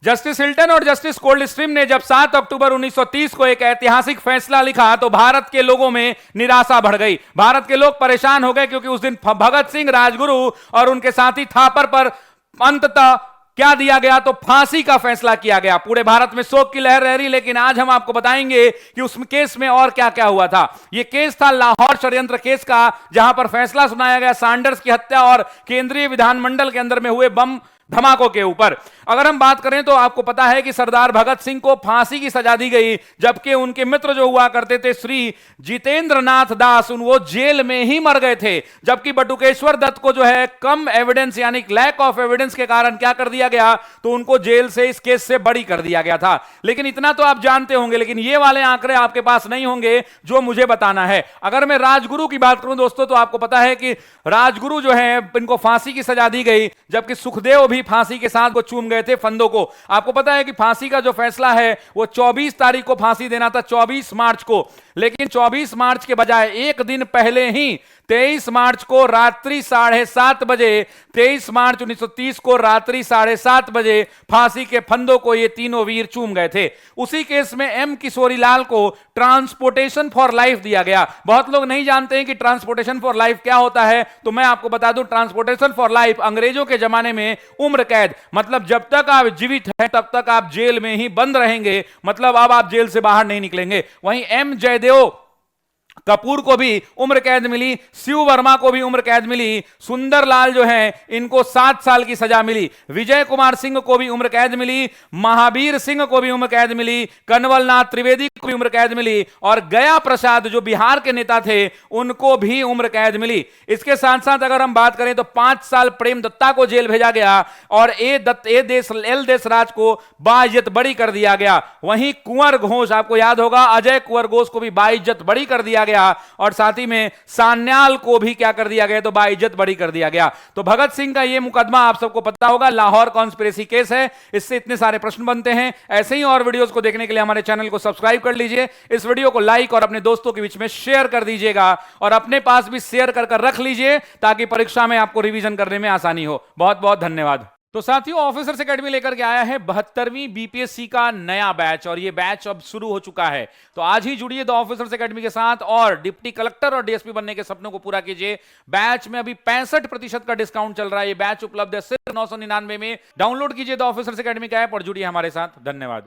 Justice Hilton और justice Coldstream ने जब 7 अक्टूबर 1930 को एक ऐतिहासिक फैसला लिखा तो भारत के लोगों में निराशा बढ़ गई। भारत के लोग परेशान हो गए क्योंकि उस दिन भगत सिंह, राजगुरु और उनके साथी थापर पर अंततः क्या दिया गया, तो फांसी का फैसला किया गया। पूरे भारत में शोक की लहर रह रही, लेकिन आज हम आपको बताएंगे कि उस केस में और क्या क्या हुआ था। यह केस था लाहौर षड्यंत्र केस का, जहां पर फैसला सुनाया गया सैंडर्स की हत्या और केंद्रीय विधानमंडल के अंदर में हुए बम धमाकों के ऊपर। अगर हम बात करें तो आपको पता है कि सरदार भगत सिंह को फांसी की सजा दी गई, जबकि उनके मित्र जो हुआ करते थे श्री जितेंद्र नाथ दास, वो जेल में ही मर गए थे। जबकि बटुकेश्वर दत्त को जो है कम एविडेंस यानी लैक ऑफ एविडेंस के कारण क्या कर दिया गया, तो उनको जेल से इस केस से बरी कर दिया गया था। लेकिन इतना तो आप जानते होंगे, लेकिन ये वाले आंकड़े आपके पास नहीं होंगे जो मुझे बताना है। अगर मैं राजगुरु की बात करूं दोस्तों, तो आपको पता है कि राजगुरु जो है इनको फांसी की सजा दी गई, जबकि सुखदेव भी फांसी के साथ को चूम गए थे फंदों को। आपको पता है कि फांसी का जो फैसला है वो 24 तारीख को फांसी देना था, 24 मार्च को, लेकिन 24 मार्च के बजाय एक दिन पहले ही 23 मार्च को रात्रि 7:30 बजे, 23 मार्च 1930 को रात्रि 7:30 बजे फांसी के फंदों को ये तीनों वीर चूम गए थे। उसी केस में एम किशोरीलाल को ट्रांसपोर्टेशन फॉर लाइफ दिया गया। बहुत लोग नहीं जानते हैं कि ट्रांसपोर्टेशन फॉर लाइफ क्या होता है, तो मैं आपको बता दूं, ट्रांसपोर्टेशन फॉर लाइफ अंग्रेजों के जमाने में उम्र कैद, मतलब जब तक आप जीवित हैं तब तक आप जेल में ही बंद रहेंगे, मतलब अब आप जेल से बाहर नहीं निकलेंगे। वहीं एम जयदेव कपूर को भी उम्र कैद मिली, शिव वर्मा को भी उम्र कैद मिली, सुंदरलाल जो है इनको 7 साल की सजा मिली, विजय कुमार सिंह को भी उम्र कैद मिली, महावीर सिंह को भी उम्र कैद मिली, कन्वलनाथ त्रिवेदी को भी उम्र कैद मिली, और गया प्रसाद जो बिहार के नेता थे उनको भी उम्र कैद मिली। इसके साथ साथ अगर हम बात करें तो 5 साल प्रेम दत्ता को जेल भेजा गया और एल देशराज को बाइज्जत बरी कर दिया गया। वहीं कुंवर घोष, आपको याद होगा, अजय कुंवर घोष को भी बाइज्जत बरी कर दिया गया, और साथ ही में सान्याल को भी क्या कर दिया गया, तो बाइज्जत बरी कर दिया गया। तो भगत सिंह का यह मुकदमा आप सबको पता होगा, लाहौर कॉन्स्पिरेसी केस है। इससे इतने सारे प्रश्न बनते हैं। ऐसे ही और वीडियोस को देखने के लिए हमारे चैनल को सब्सक्राइब कर लीजिए, इस वीडियो को लाइक और अपने दोस्तों के बीच में शेयर कर दीजिएगा, और अपने पास भी शेयर कर रख लीजिए ताकि परीक्षा में आपको रिवीजन करने में आसानी हो। बहुत बहुत धन्यवाद। तो साथियों, ऑफिसर्स एकेडमी लेकर के आया है 72वीं बीपीएससी का नया बैच, और ये बैच अब शुरू हो चुका है। तो आज ही जुड़िए द ऑफिसर्स एकेडमी के साथ और डिप्टी कलेक्टर और डीएसपी बनने के सपनों को पूरा कीजिए। बैच में अभी 65% का डिस्काउंट चल रहा है। ये बैच उपलब्ध है सिर्फ 999 में। डाउनलोड कीजिए द ऑफिसर्स एकेडमी का ऐप और जुड़िए हमारे साथ। धन्यवाद।